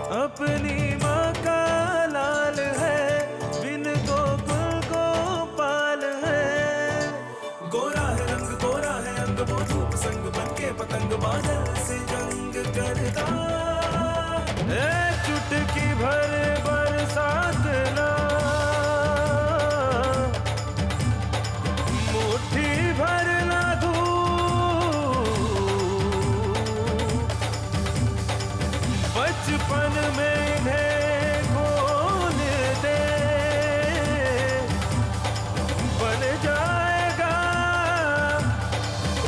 अपनी माँ का लाल है, बिन गोकुल गोपाल है। गोरा है रंग, गोरा है अंग, वो धूप संग बनके पतंग बादल से जंग करता। चुटकी भर बरसात ना, मुट्ठी भर ना धूप, बचपन में इन्हें खोल दे, बन जाएगा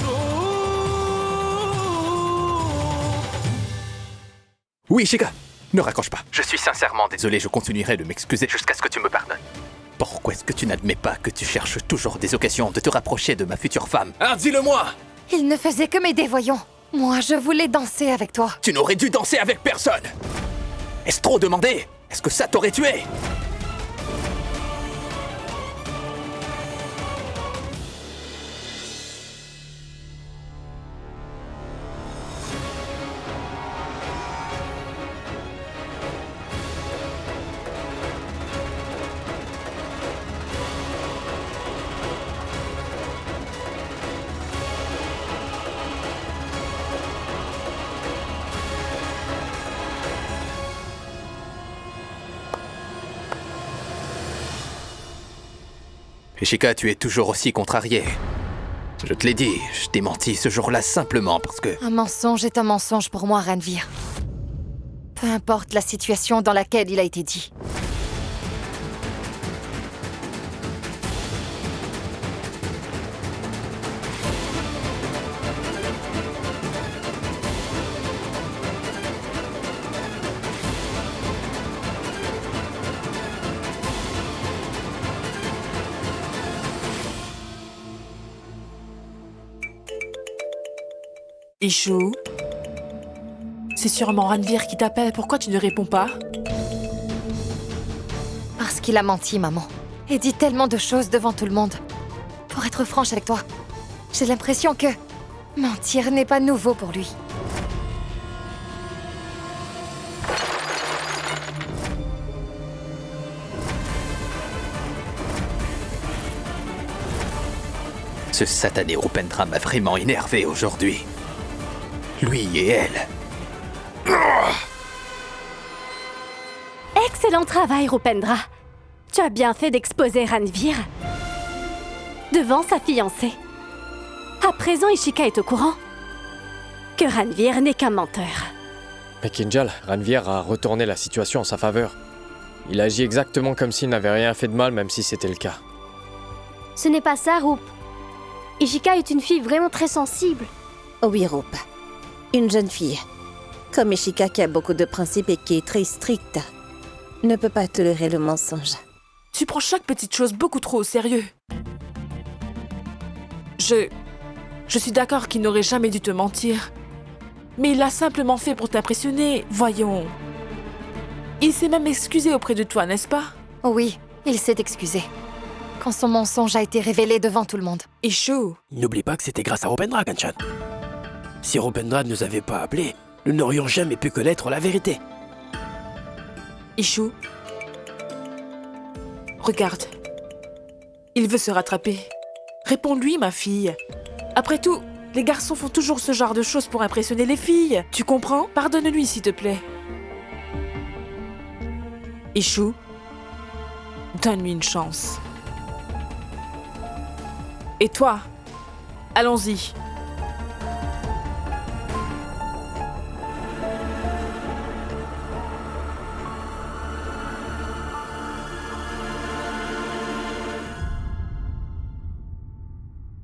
रूप। Oui, Ishika, ne raccroche pas. Je suis sincèrement désolé, je continuerai de m'excuser jusqu'à ce que tu me pardonnes. Pourquoi est-ce que tu n'admets pas que tu cherches toujours des occasions de te rapprocher de ma future femme? Ah, dis-le-moi! Il ne faisait que m'aider, voyons. Moi, je voulais danser avec toi. Tu n'aurais dû danser avec personne! Est-ce trop demandé? Est-ce que ça t'aurait tué? Ishika, tu es toujours aussi contrariée. Je te l'ai dit, je t'ai menti ce jour-là simplement parce que... Un mensonge est un mensonge pour moi, Ranveer. Peu importe la situation dans laquelle il a été dit. Ishu, c'est sûrement Ranveer qui t'appelle. Pourquoi tu ne réponds pas? Parce qu'il a menti, maman. Et dit tellement de choses devant tout le monde. Pour être franche avec toi, j'ai l'impression que mentir n'est pas nouveau pour lui. Ce satané Rupendra m'a vraiment énervé aujourd'hui. Lui et elle. Excellent travail, Rupendra. Tu as bien fait d'exposer Ranveer devant sa fiancée. À présent, Ishika est au courant que Ranveer n'est qu'un menteur. Mais Kinjal, Ranveer a retourné la situation en sa faveur. Il agit exactement comme s'il n'avait rien fait de mal, même si c'était le cas. Ce n'est pas ça, Rup. Ishika est une fille vraiment très sensible. Oh oui, Rup. Une jeune fille, comme Ishika qui a beaucoup de principes et qui est très stricte, ne peut pas tolérer le mensonge. Tu prends chaque petite chose beaucoup trop au sérieux. Je suis d'accord qu'il n'aurait jamais dû te mentir. Mais il l'a simplement fait pour t'impressionner, voyons. Il s'est même excusé auprès de toi, n'est-ce pas? Oh oui, il s'est excusé. Quand son mensonge a été révélé devant tout le monde. Ishu, N'oublie pas que c'était grâce à Rupendra, Kanchan. Si Rupendra ne nous avait pas appelés, nous n'aurions jamais pu connaître la vérité. Ishu, regarde. Il veut se rattraper. Réponds-lui, ma fille. Après tout, les garçons font toujours ce genre de choses pour impressionner les filles. Tu comprends? Pardonne-lui, s'il te plaît. Ishu, donne-lui une chance. Et toi, allons-y.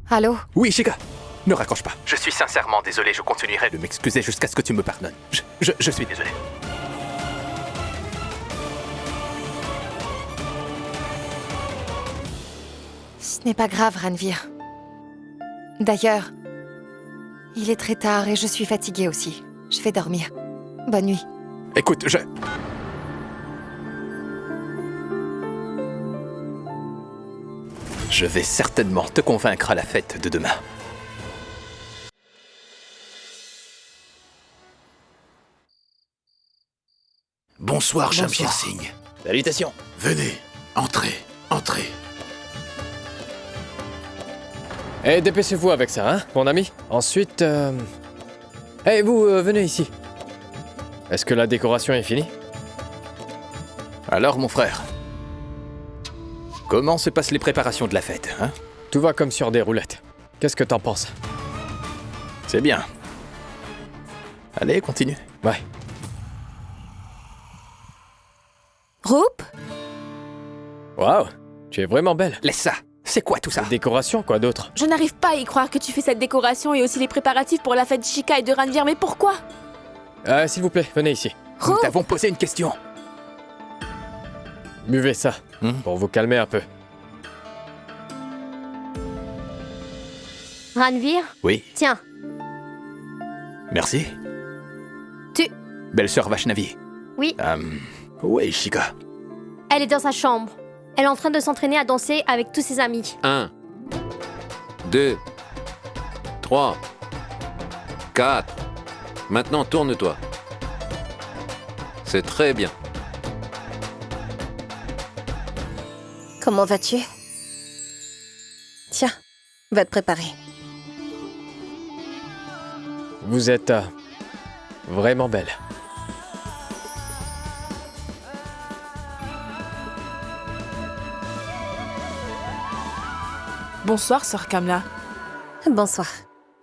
Allô? Oui, Ishika, ne raccroche pas. Je suis sincèrement désolé, je continuerai de m'excuser jusqu'à ce que tu me pardonnes. Je suis désolé. Ce n'est pas grave, Ranveer. D'ailleurs, il est très tard et je suis fatiguée aussi. Je vais dormir. Bonne nuit. Écoute, Je vais certainement te convaincre à la fête de demain. Bonsoir, Shamshir Singh. Salutations. Venez, entrez, entrez. Eh, dépêchez-vous avec ça, hein, mon ami. Ensuite, Eh, vous, venez ici. Est-ce que la décoration est finie? Alors, mon frère, comment se passent les préparations de la fête, hein? Tout va comme sur des roulettes. Qu'est-ce que t'en penses? C'est bien. Allez, continue. Ouais. Roop? Waouh, tu es vraiment belle. Laisse ça. C'est quoi tout ça? Décoration, quoi d'autre? Je n'arrive pas à y croire que tu fais cette décoration et aussi les préparatifs pour la fête d'Ishika et de Ranvir, mais pourquoi? S'il vous plaît, venez ici. Nous t'avons posé une question. Buvez ça, pour vous calmer un peu. Ranvir? Oui. Tiens, Merci. Tu- Belle-sœur Vaishnavi. Oui. Où est Ishika? elle est dans sa chambre. Elle est en train de s'entraîner à danser avec tous ses amis. 1, 2, 3, 4. Maintenant, tourne-toi. C'est très bien. Comment vas-tu? Tiens, va te préparer. Vous êtes vraiment belle. Bonsoir, sœur Kamla. Bonsoir.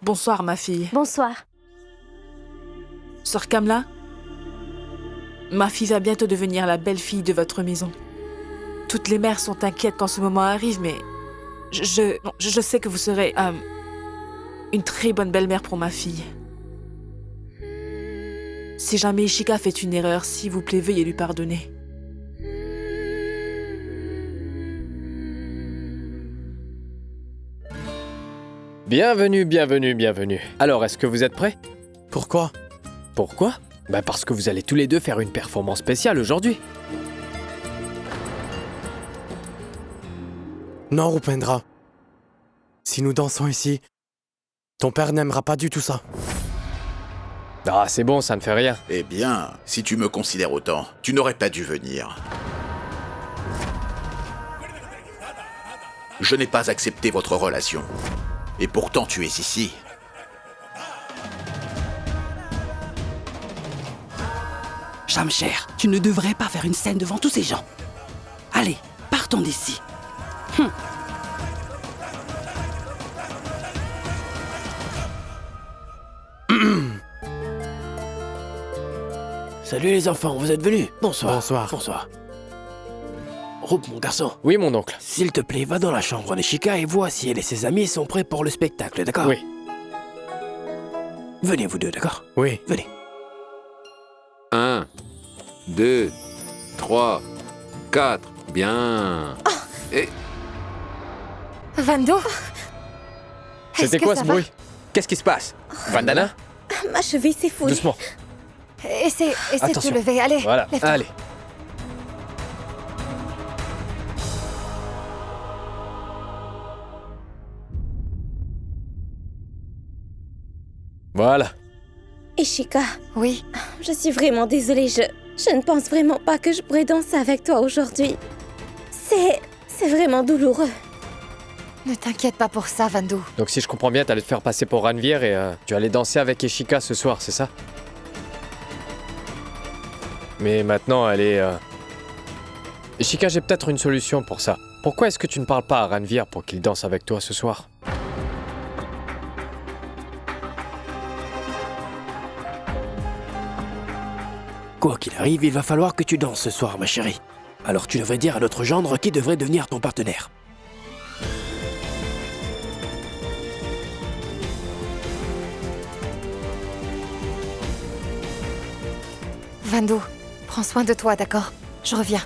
Bonsoir, ma fille. Bonsoir. Sœur Kamla, ma fille va bientôt devenir la belle-fille de votre maison. Toutes les mères sont inquiètes quand ce moment arrive, mais je sais que vous serez une très bonne belle-mère pour ma fille. Si jamais Ishika fait une erreur, s'il vous plaît, veuillez lui pardonner. Bienvenue, bienvenue, bienvenue. Alors, est-ce que vous êtes prêts? Pourquoi? Pourquoi? Bah parce que vous allez tous les deux faire une performance spéciale aujourd'hui. Non, Rupendra. Si nous dansons ici, ton père n'aimera pas du tout ça. Ah, c'est bon, ça ne fait rien. Eh bien, si tu me considères autant, tu n'aurais pas dû venir. Je n'ai pas accepté votre relation. Et pourtant, tu es ici. Shamshir, tu ne devrais pas faire une scène devant tous ces gens. Allez, partons d'ici. Salut les enfants, vous êtes venus? Bonsoir. Bonsoir. Bonsoir. Roop, mon garçon, Oui, mon oncle. s'il te plaît, va dans la chambre d'Ishika et vois si elle et ses amis sont prêts pour le spectacle, d'accord? Oui. Venez vous deux, d'accord? Oui. Venez. 1, 2, 3, 4. Bien. Et Vando? C'était quoi ce bruit? Qu'est-ce qui se passe? Vandana? Ma cheville s'est fouillée. Doucement. Essaie de te Attention. lever, allez. Voilà, lève-toi. allez. Voilà. Ishika, Oui, je suis vraiment désolée. Je ne pense vraiment pas que je pourrais danser avec toi aujourd'hui. C'est vraiment douloureux. ne t'inquiète pas pour ça, Vando. Donc si je comprends bien, t'allais te faire passer pour Ranvir et tu allais danser avec Ishika ce soir, c'est ça? Mais maintenant, elle est... Ishika, j'ai peut-être une solution pour ça. Pourquoi est-ce que tu ne parles pas à Ranvir pour qu'il danse avec toi ce soir? Quoi qu'il arrive, il va falloir que tu danses ce soir, ma chérie. Alors tu devrais dire à notre gendre qui devrait devenir ton partenaire. Vando, prends soin de toi, d'accord? Je reviens.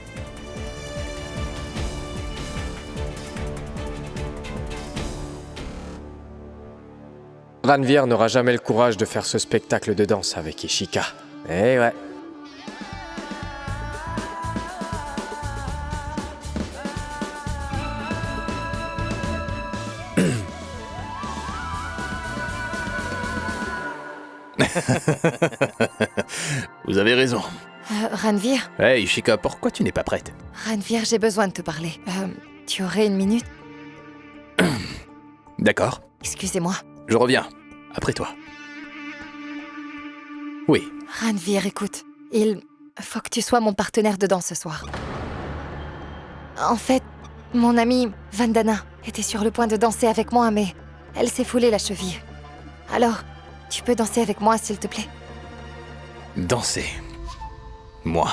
Ranvir n'aura jamais le courage de faire ce spectacle de danse avec Ishika. Eh ouais. Vous avez raison. Ranveer, Hey, Ishika, pourquoi tu n'es pas prête? Ranveer, j'ai besoin de te parler. Tu aurais une minute? D'accord, Excusez-moi. je reviens. Après toi. Oui, Ranveer, écoute. Il faut que tu sois mon partenaire de danse ce soir. En fait, mon amie Vandana était sur le point de danser avec moi, mais elle s'est foulée la cheville. Alors, tu peux danser avec moi, s'il te plaît? danser. Moi.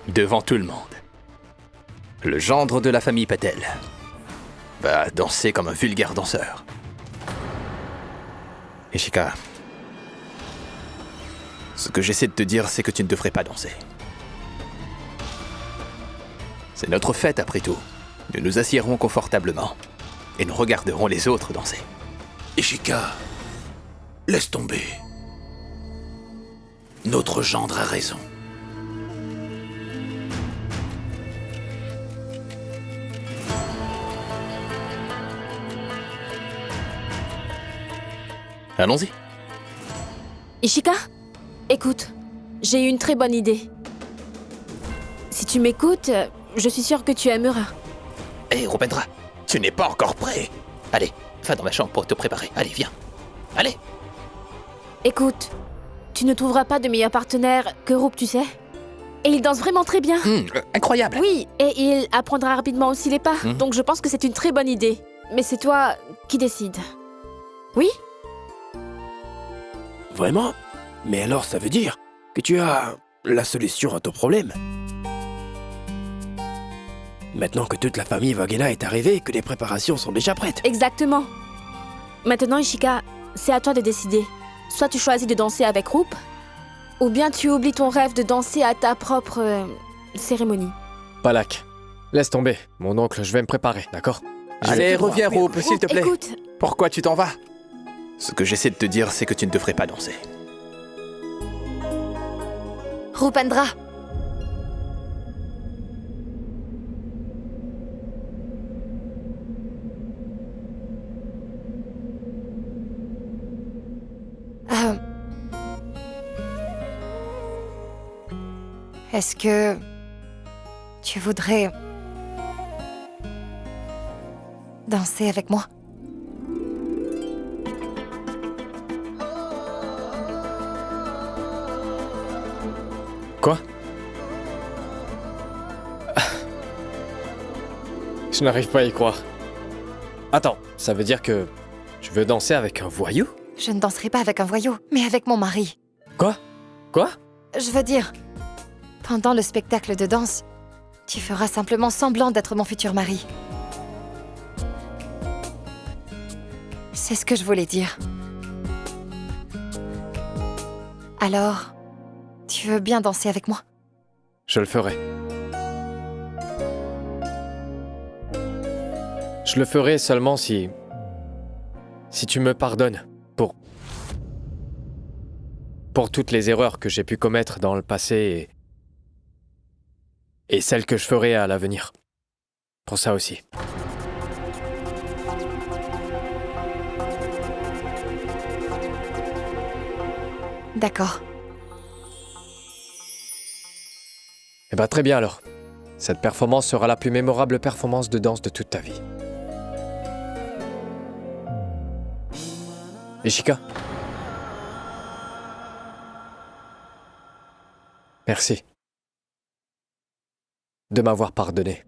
Devant tout le monde. Le gendre de la famille Patel. Va danser comme un vulgaire danseur. Ishika. Ce que j'essaie de te dire, c'est que tu ne devrais pas danser. C'est notre fête après tout. Nous nous assiérons confortablement. Et nous regarderons les autres danser. Ishika, laisse tomber. Notre gendre a raison. Allons-y. Ishika, écoute, j'ai eu une très bonne idée. Si tu m'écoutes, je suis sûre que tu aimeras. Hé, Rupendra, tu n'es pas encore prêt. Allez, va dans ma chambre pour te préparer. Allez, viens. Allez. Écoute, tu ne trouveras pas de meilleur partenaire que Roop, tu sais? Et il danse vraiment très bien. Incroyable. Oui, et il apprendra rapidement aussi les pas. Donc je pense que c'est une très bonne idée. Mais c'est toi qui décides. Oui? Vraiment? Mais alors ça veut dire que tu as la solution à ton problème. Maintenant que toute la famille Vagela est arrivée et que les préparations sont déjà prêtes. Exactement. Maintenant, Ishika, c'est à toi de décider. Soit tu choisis de danser avec Roop, ou bien tu oublies ton rêve de danser à ta propre cérémonie. Palak, laisse tomber. Mon oncle, je vais me préparer, d'accord? Allez, reviens, Roop, s'il te plaît. Écoute. Pourquoi tu t'en vas? Ce que j'essaie de te dire, c'est que tu ne devrais pas danser. Rupendra. Est-ce que tu voudrais danser avec moi? Quoi? Je n'arrive pas à y croire. Attends, ça veut dire que tu veux danser avec un voyou? Je ne danserai pas avec un voyou, mais avec mon mari. Quoi? Quoi? Je veux dire, pendant le spectacle de danse, tu feras simplement semblant d'être mon futur mari. C'est ce que je voulais dire. Alors, tu veux bien danser avec moi? Je le ferai. Je le ferai seulement si tu me pardonnes pour toutes les erreurs que j'ai pu commettre dans le passé et celles que je ferai à l'avenir. Pour ça aussi. D'accord. Eh ben très bien alors. Cette performance sera la plus mémorable performance de danse de toute ta vie. Ishika. Merci de m'avoir pardonné.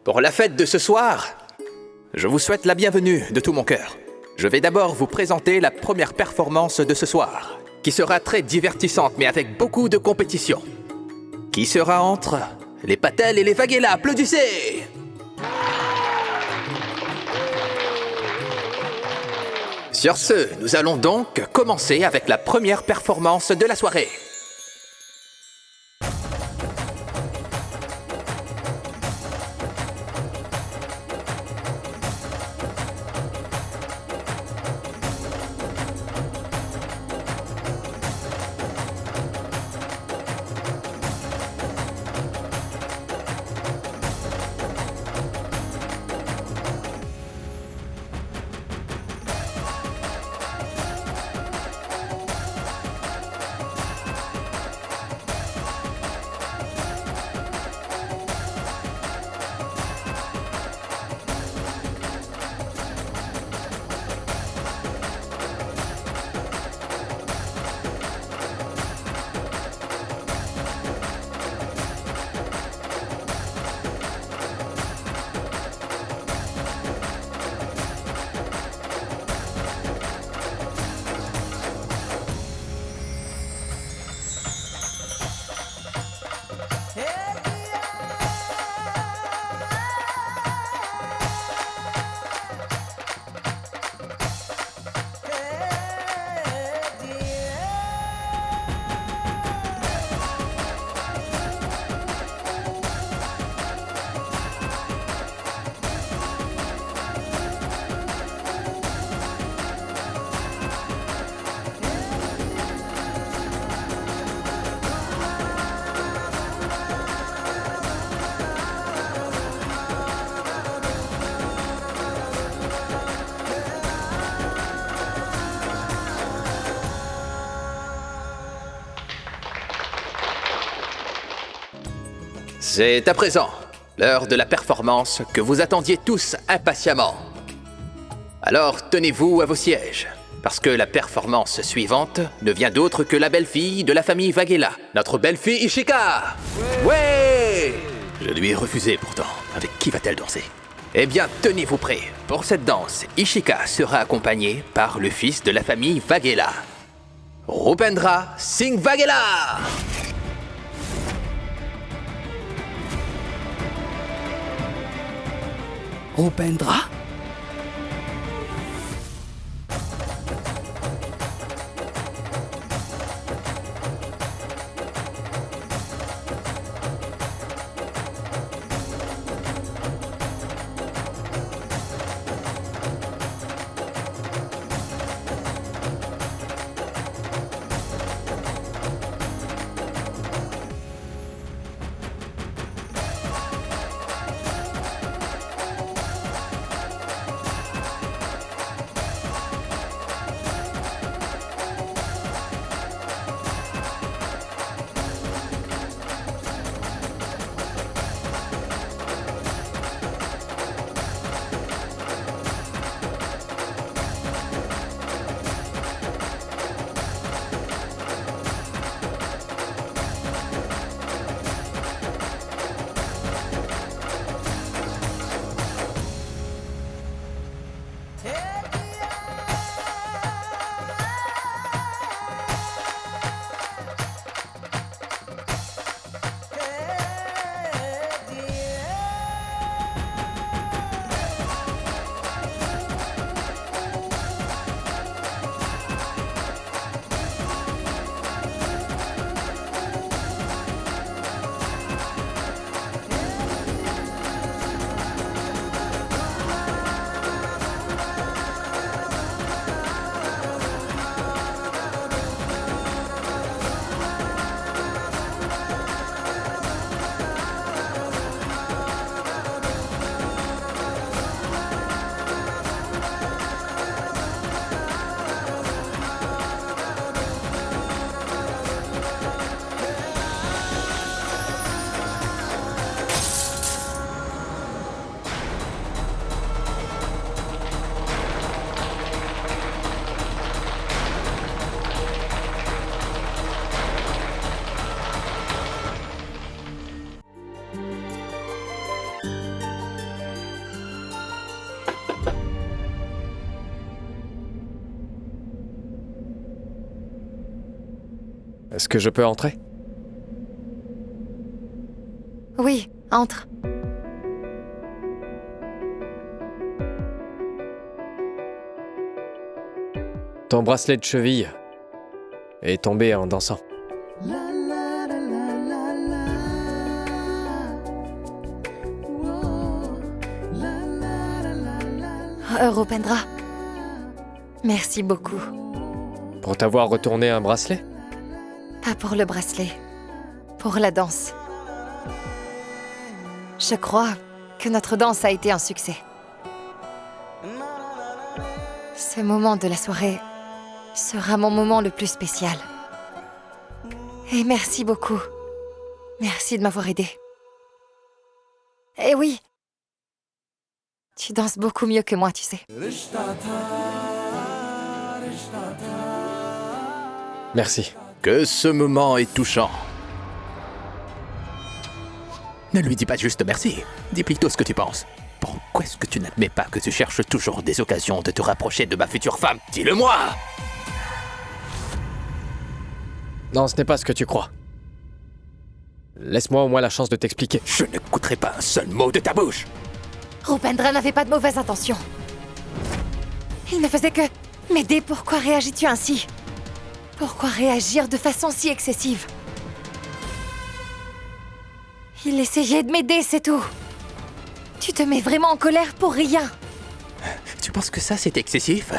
Pour la fête de ce soir, je vous souhaite la bienvenue de tout mon cœur. Je vais d'abord vous présenter la première performance de ce soir, qui sera très divertissante mais avec beaucoup de compétition. Qui sera entre les Patel et les Vagela. Applaudissez! Sur ce, nous allons donc commencer avec la première performance de la soirée. C'est à présent l'heure de la performance que vous attendiez tous impatiemment. Alors tenez-vous à vos sièges, parce que la performance suivante ne vient d'autre que la belle-fille de la famille Vagela, notre belle-fille Ishika. Ouais. Je lui ai refusé pourtant. Avec qui va-t-elle danser? Eh bien, tenez-vous prêts. Pour cette danse, Ishika sera accompagnée par le fils de la famille Vagela, Rupendra Singh Vagela. Rupendra? Est-ce que je peux entrer? Oui, entre. Ton bracelet de cheville est tombé en dansant. Rupendra, merci beaucoup. Pour t'avoir retourné un bracelet? Pas pour le bracelet, pour la danse. Je crois que notre danse a été un succès. Ce moment de la soirée sera mon moment le plus spécial. Et merci beaucoup. Merci de m'avoir aidé. Et oui, tu danses beaucoup mieux que moi, tu sais. Merci. Que ce moment est touchant. Ne lui dis pas juste merci. Dis plutôt ce que tu penses. Pourquoi est-ce que tu n'admets pas que tu cherches toujours des occasions de te rapprocher de ma future femme? Dis-le-moi! Non, ce n'est pas ce que tu crois. Laisse-moi au moins la chance de t'expliquer. Je n'écouterai pas un seul mot de ta bouche. Rupendra n'avait pas de mauvaises intentions. Il ne faisait que m'aider. Pourquoi réagis-tu ainsi? Pourquoi réagir de façon si excessive? Il essayait de m'aider, c'est tout. Tu te mets vraiment en colère pour rien. Tu penses que ça, c'est excessif?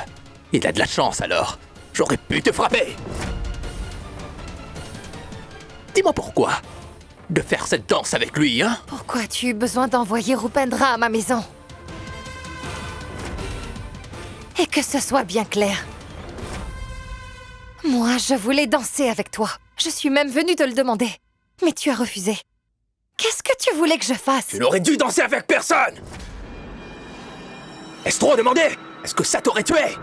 Il a de la chance, alors. J'aurais pu te frapper. Dis-moi pourquoi de faire cette danse avec lui, hein? Pourquoi as-tu eu besoin d'envoyer Rupendra à ma maison? Et que ce soit bien clair. Moi, je voulais danser avec toi. Je suis même venue te le demander. Mais tu as refusé. Qu'est-ce que tu voulais que je fasse? Tu n'aurais dû danser avec personne! Est-ce trop demandé? Est-ce que ça t'aurait tué?